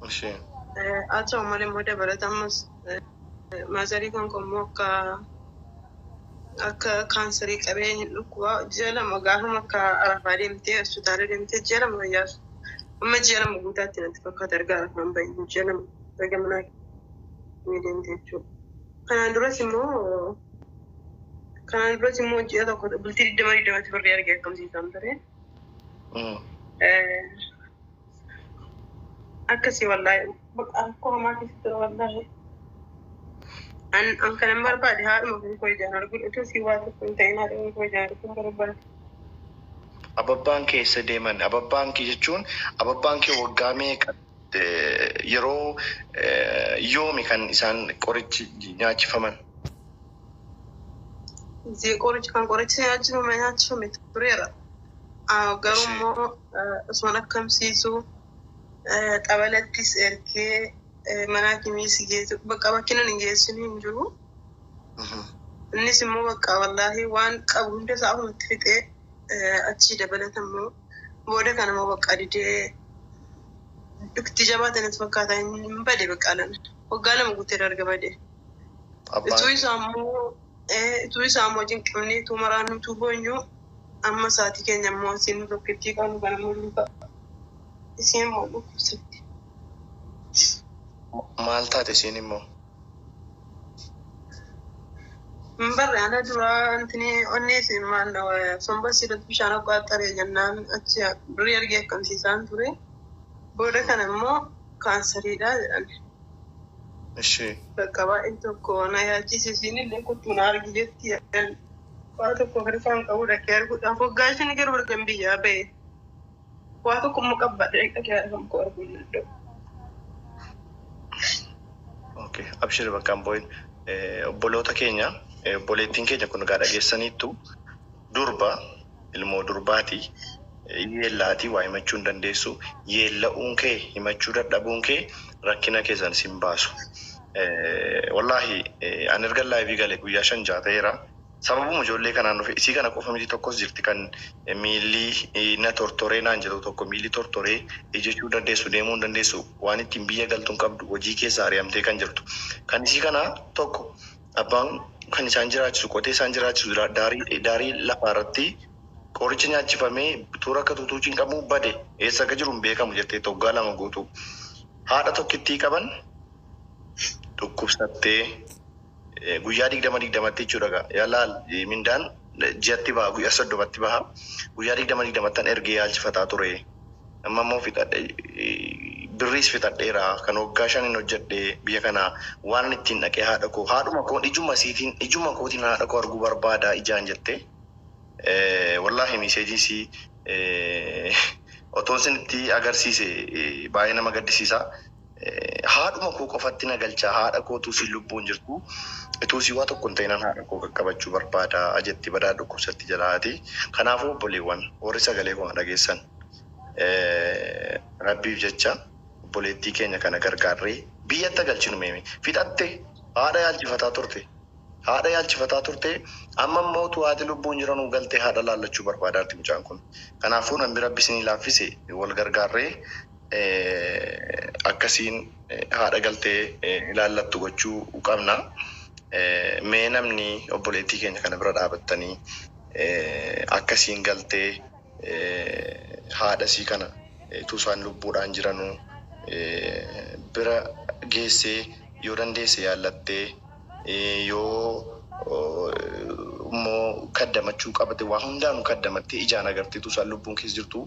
ماشي أتوم مالي مودة بلد أمس ما زالي كان موكا أكا كانسري كبين لقوا جيلا مقاهم أكا أرفعي متى سوداري متى جيلا مغياس أما جيلا مقولات نتفكر ترجع من بين جيلا بجمعنا ميدين تيجو كان دراسي مو جيلا كده بلتي دماري دماري تبرر يرجع كم زي تامتري أكسي والله أكو ما كسر والله أن كان مرة بعد هذا ما في كوي جانا أقول أنتو سوى كنت أنا أقول كوي جانا كم مرة بعد ababbaan keessa deeman ababbaan kee jechuun ababbaan kee waggaa meeqa yeroo yoomi kan isaan qorichi nyaachifaman زي قريش كان قريش ياجرو ما ياجرو متبريرا قرمو اسمنا كم سيسو قبلت تيس إركي مناكي ميسي جيزو بقى بكينا نجيسوني نجو الناس مو بقى والله وان قبل ده ساعة متفته أشي دبلة تمو بوده كان مو بقى دي اكتجابات نتفكر تاني بدي بقى لنا وقال ما قلت رجع بدي توي سامو جين كوني تو مرانو تو بونيو أما ساعتي كان يمو سين بكتي كانوا مولوكا سين مولوك ستي maal taate isiin immoo مبرر أنا درا أنتني أنيس ما أنا سنبا سيرت بشانة قاتر جنان أشياء بريال جي كم سيسان توري بودا كان مو كانسري دا يعني እሺ فكوا إنتو كونا يا جيسي سيني اللي كنت نار جيتي يعني واتو كوكري فان كودا كير كودا فوقاشي نكير ورقم بيا بي واتو كم مكبا دريك كير كم كور بيلدو okay abshir bakkaan boyin obboloota keenya obboleettiin keenya kun gaa dhageessaniittu durba ilmoo durbaati yeellaatii waa himachuu hin dandeessu yeella'uun kee himachuu dadhabuun kee rakkina keessan sin baasu wallahi an erga laayivii galee guyyaa 5 ta'eera sababuma ijoollee kanaan dhufe isii kana qofa miti tokkos jirti kan miilli na tortoree naan jedhu tokko miilli tortoree ijechuu dandeessu deemuu hin dandeessu waan ittiin biyya galtuun qabdu hojii keessa ari'amtee kan jirtu kan isii kana tokko abbaan kan isaan jiraachisu qotee isaan jiraachisu daarii lafaa irratti qoricha nyaachifamee tuura akka tuutuutiin qabuu bade eessa akka jiru hin beekamu jettee waggaa 2 guutuu haadha tokkittii qaban dhukkubsattee guyyaa 20 jechuudha yaalaal mindaan ji'atti baha guyyaa 30tti baha guyyaa 20 ergee yaalchifataa ture amma immoo birriis fixadheera kan waggaa 5 hojjedhee biyya kana waan ittiin dhaqee haadha koo haadhuma koo ijuma kootiin haadha koo arguu barbaada ijaan jettee wallahi miseejii otoon sinitti agarsiise baay'ee nama gaddisiisa haadhuma koo qofatti na galchaa haadha kootu si lubbuun jirtu ituusii waa tokko hin ta'inaan haadha koo qaqqabachuu barbaada ajetti badaa dhukkubsatti jalaati kanaafuu obboleewwan warri sagalee koo dhageessan rabbiif jecha obboleettii keenya kana gargaarree biyyatti galchinu meemi fixatte haadha yaalchifataa turte amma mootu haati lubbuun jiranuu galtee haadha laallachuu barbaadaatti mucaan kun kanaafuu namni rabbi isinii laaffise wal gargaarree akkasiin haadha galtee ilaallattu gochuu qabna mee namni obboleettii keenya kana bira dhaabattanii akkasiin galtee haadha sii kana tusaan lubbuudhaan jiranuu bira geessee yoo dandeesse yaallattee yoo immoo kaddamachuu qabate waa hundaanuu kaddamattee ijaan agartee tusaan lubbuun keessa jirtu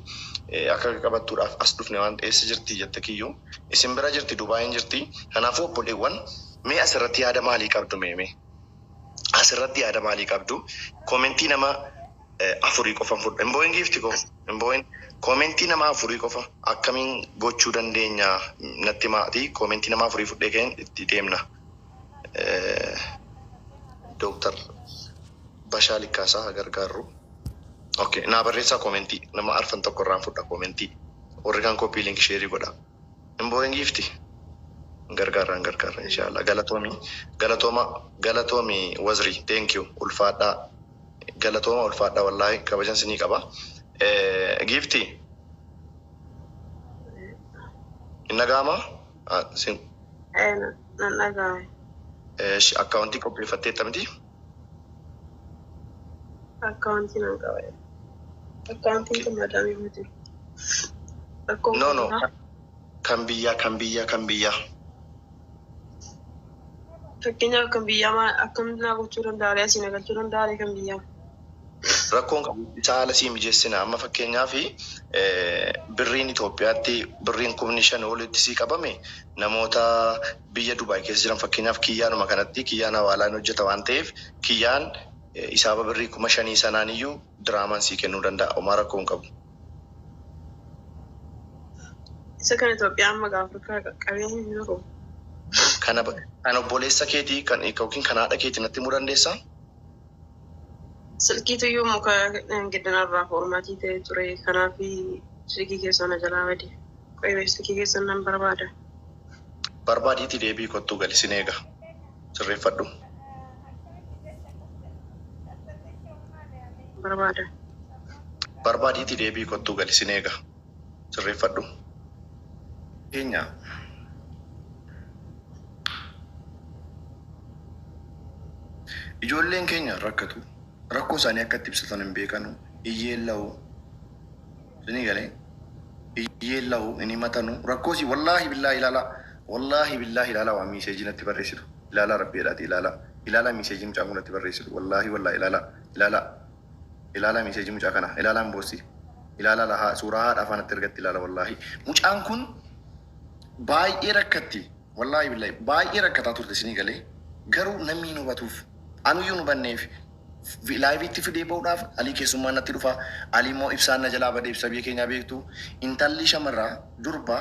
akka qabattuudhaaf as dhufne waan eessa jirti jette kiyyoo isin bira jirti Dubaayin jirti kanaafuu obboleewwan mee asirratti yaada maalii qabdu mee asirratti yaada maalii qabdu koomentii nama 4 qofan fudha imbooyin giifti koo imbooyin koomentii nama 4 qofa akkamiin gochuu dandeenya natti maatii koomentii nama 4 fudhee keen itti deemna Dr. Bashaal Ikkaasaa gargaaru okay naa barreessaa koomentii nama 4 tokko irraan fudha koomentii warri kan koppii link sheerii godha imbooyin giifti gargaara inshallah galatoomi wazri thank you ulfaadhaa galatooma ulfaadhaa wallahi kabajan sinii qaba gifti Innagama sin nan dhaga'ame. akkaawuntii qopheeffattee tamti. Akkaawuntii nan qaba. Akkaawuntiin kun madaamii miti. No. Kan biyyaa. Fakkeenyaaf kan biyyaa maal akkamitti naa gochuu danda'a? Asiin galchuu danda'a kan biyyaa. Rakkoon qabu isaa haala sii mijeessina. Amma fakkeenyaaf birriin Itoophiyaatti birriin 5,000 olitti sii qabame namoota biyya Dubaay keessa jiran fakkeenyaaf kiyyaanuma kanatti kiyyaan hawaalaan hojjeta waan ta'eef kiyyaan isaaba birrii 5,000 sanaan iyyuu diraamaan sii kennuu danda'a. Homaa rakkoon qabu. Isa kan Itoophiyaan maqaa Afrikaa qabeenya hin jiru. Kan obboleessa keetii yookiin kan haadha keetii natti himuu dandeessaa? Silkiitu iyyuu muka giddanarraa foormaatii ta'ee ture. Kanaaf silkii keessaa na jalaa bade. Qoyibee silkii keessaa nan barbaada. Barbaadiitii deebii kottuu galisiin eega. Sirreeffadhu. Barbaada. Barbaadiitii deebii kottuu galisiin eega. Sirreeffadhu. Keenya. Ijoolleen keenya rakkatu. Rakkoo isaanii akka itti ibsatan hin beekanu. Iyyeella'u. Isinii galee. Iyyeella'u inni matanu. Rakkoosii wallaahi billaahi ilaala. Wallaahi billaahi ilaala waan miiseejii natti barreessitu. Ilaala rabbiidhaati ilaala. Ilaala miiseejii mucaa kun natti barreessitu. Wallaahi ilaala. Ilaala miiseejii mucaa kana. Ilaalaan boossi. Ilaala suuraa haadha afaanatti ergatti ilaala wallaahi. Mucaan kun baay'ee rakkatti. Wallaahi billaahi baay'ee rakkataa turte isinii galee. Garuu namni hin hubatuuf. Anuyyuu nu banneef. Laayiviitti fidee bahuudhaaf alii keessummaan natti dhufa. Alii immoo ibsaan na jalaa badee ibsa biyya keenyaa beektu. Intalli shamarraa durbaa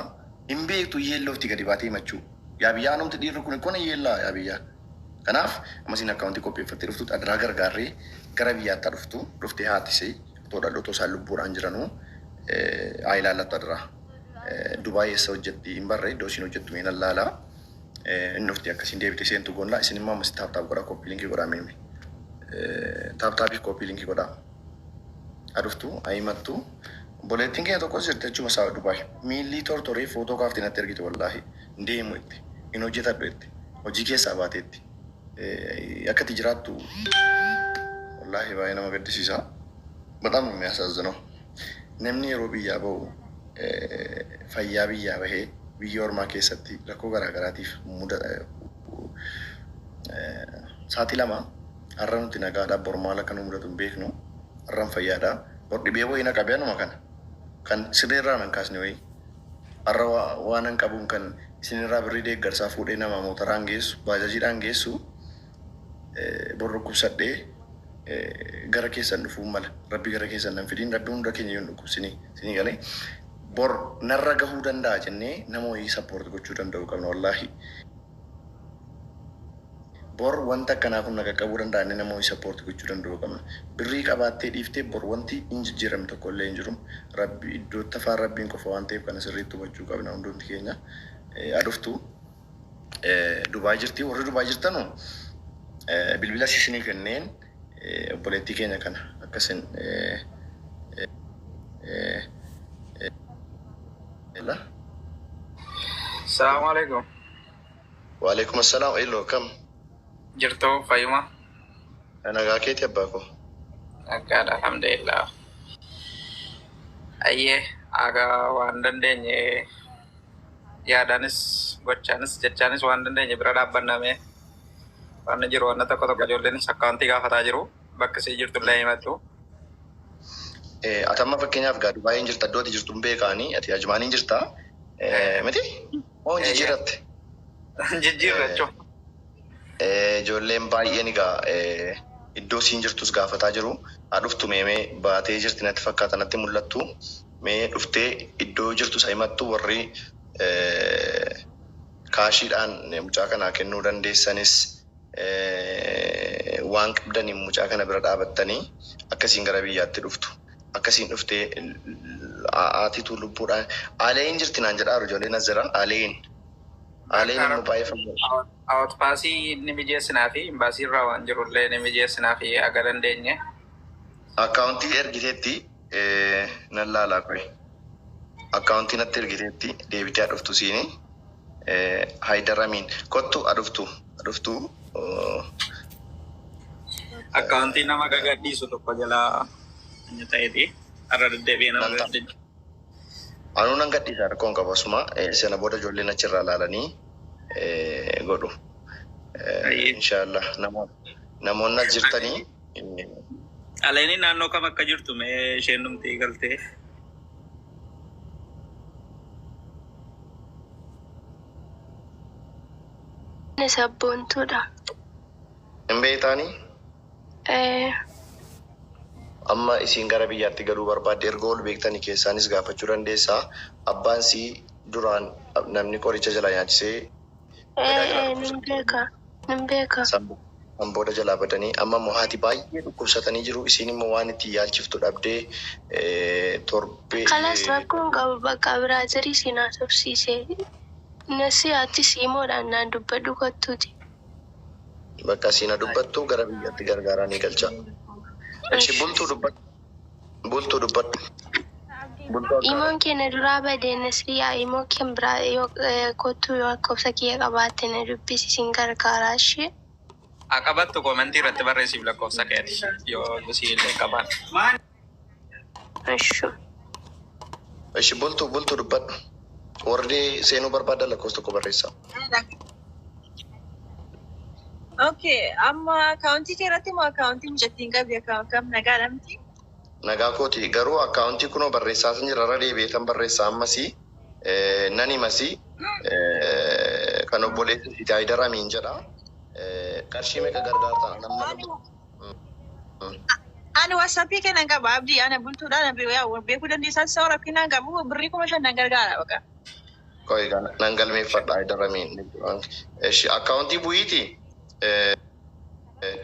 hin beektu iyyeelloofti gadi baatee himachuu. Yaa biyyaa anumti dhiirri kun ikkona iyyeellaa yaa biyyaa. Kanaaf ammasiin akkaawuntii qopheeffattee dhuftu adiraa gargaarree gara biyyaatti dhuftu dhuftee haatisee otoo dhaloota isaan lubbuudhaan jiranuu haa ilaallattu adiraa. Dubaay eessa hojjetti hin barree iddoo isiin hojjettu mee nan laalaa. Inni dhufti akkasiin deebitee seentu goonlaa isin immoo ammas taaptaap godhaa koppii linkii godhaa meemi. Taaptaapiif koppii linkii godhaa. Aduftu ayimattu. Boleettiin keenya tokkos jirti jechuma isaa Dubaay. Miillii tortoree footoo kaaftii natti ergite wallaahi. Deemu itti. Hin hojjetadhu itti. Hojii keessaa baateetti. Akkati jiraattu wallaahi baay'ee nama gaddisiisa. Bataam nu የሚያሳዝነው namni yeroo biyyaa bahu fayyaa biyyaa bahee biyya ormaa keessatti rakkoo garaagaraatiif saatii lama har'a nuti nagaadhaa bormaal akka nu mudatu hin beeknu har'aan fayyaadhaa bor dhibee wayii na qabee anuma kan sirreerraa nan kaasne wayii har'a waan hin qabuun kan isinirraa birrii deeggarsaa fuudhee nama mootoraan geessu baajajiidhaan geessu bor dhukkubsadhee gara keessan dhufuun mala rabbi gara keessan nan fidiin rabbi hunda keenya yoo dhukkubsinii galee bor narra gahuu danda'a jennee nama wayii sappoort gochuu danda'u qabna wallaahi. Bor wanta akkanaa kun naga qabuu danda'a inni nama wayii sappoort gochuu danda'u qabna. Birrii qabaattee dhiiftee bor wanti hin jijjiirame tokko illee hin jiru. Rabbi iddoo tafaan rabbiin qofa waan ta'eef kana sirriitti hubachuu qabna hundumti keenya. Aduftu Dubaay jirti warri Dubaay jirtanu bilbila isinii kenneen obboleettii keenya kana akkasin Assalamualaikum. Waalaikumsalam. Iloo kam? Jirtu fayyuma. Nagaa keeti abbaa koo. Nagaadha alhamdulillah. Ayyee aga waan dandeenye yaadaanis gochaanis jechaanis waan dandeenye bira dhaabbanname waan jiru waan tokko tokko ijoolleenis akkaawuntii gaafataa jiru bakka isii jirtu illee himattu. Atamma fakkeenyaaf gaa Dubaayeen jirta iddooti jirtu hin beekaanii ati Ajmaaniin jirta miti moo jijjiiratte? Jijjiirra jechuun. Ijoolleen baay'een egaa iddoo isiin jirtus gaafataa jiru. Haa dhuftu mee baatee jirti natti fakkaata natti mul'attu. Mee dhuftee iddoo jirtu isa himattu warri kaashiidhaan mucaa kanaa kennuu dandeessanis waan qabdaniin mucaa kana bira dhaabattanii akkasiin gara biyyaatti dhuftu. Akkasiin dhuftee haatitu lubbuudhaan aaleen jirti naan jedhaa ijoolleen as jira aaleen immoo baay'ee fayyada. Awwaatpaasii ni mijeessinaa fi imbaasii irraa waan jirullee ni mijeessinaa fi aga dandeenye. Akkaawuntii ergiteetti nan laalaa qoy. akkaawuntii natti ergiteetti deebitee aduftu siini. Haydaramiin kottu aduftu akkaawuntii nama gagadhiisu tokko jalaa inni ta'eeti har'a deddeebi'ee nama gadhiisu. Anuu nan gadhiisa rakkoon qabu asuma sana booda ijoolleen achirraa ilaalanii godhu. Inshaallah namoonni jirtanii. Aleenii naannoo kam akka jirtu mee isheen numtii galtee? Sabboontuudha. Hin beektaanii? Amma isiin gara biyyaatti galuu barbaadde erga ol beektanii keessaanis gaafachuu dandeessaa. Abbaan sii duraan namni qoricha jala nyaachisee Nin beeka. San booda jalaa badanii amma immoo haati baay'ee dhukkubsatanii jiru. Isiin immoo waan itti yaalchiftu dhabdee torbee. Kanas rakkoon qabu bakka biraazarii siinaa tursiisee. Nasi ati siimoodhaan naan dubbadhu kottuuti. Bakka siina dubbattu gara biyyaatti gargaaranii galcha. Ishi bultuu dubbadhu. Imoon keenya duraa badee nasriyaa imoo keen biraa yoo kottuu yoo lakkoofsa kiyya qabaatte na dubbisi sin gargaaraa ishee. Qabattu koomentii irratti barreessiif lakkoofsa keeti yoo siillee qaban. Ishi bultuu dubbadhu. Warri seenuu barbaadan lakkoofsa tokko barreessa. Okay, amma akkaawuntii keerratti moo akkaawuntii mucattiin qabdi akkam nagaa miti? Nagaa kooti garuu akkaawuntii kunoo barreessaa san jira irra deebi'eetan barreessaa ammasii nani masii kan obboleessi itti Haydaramiin jedha. Qarshii meeqa gargaartaa namni? Ani WhatsAppii kennan qaba abdii ana bultuudhaan beekuu dandeessaa isa rakkinaan qabu birrii 5,000 gargaara baqa. Koi nan galmeeffadha Haydaramiin. Akkaawuntii bu'iiti.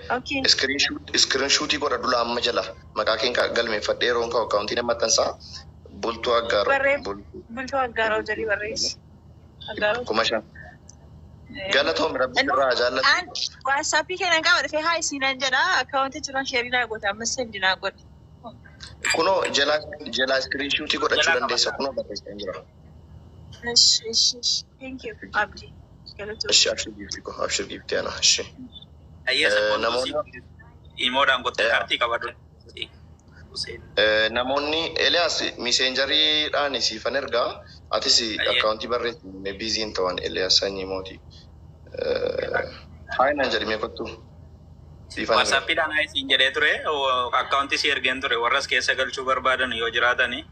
Okay. Screenshootii godha dula amma jala maqaa keenya galmeeffadhee yeroon ka'u akkaawuntii nama maxxansaa bultuu aggaaroo. Bultuu aggaaroo jedhii barreessi. Aggaaroo. 5,000. Galatoom rabbi irraa jaallatu. WhatsAppii kennan qaba dhufee haa isiinan jedha akkaawuntii jiran sheerii naa goota amma sendi naa godhe. Kunoo jala screenshootii godhachuu dandeessa kunoo barreessaa jira. Thank you abdii. Abshir giftee ana. Imoodhaan gottee kaartii qabadhu. Namoonni Eliyaas miseenjariidhaan siifan ergaa atis akkaawuntii barreessi biiziin ta'an Eliyaas sanyii mootii. Haayinaan jedhamee kottu. WhatsAppiidhaan isiin jedhee ture akkaawuntii si ergeen ture warras keessa galchuu barbaadan yoo jiraatanii.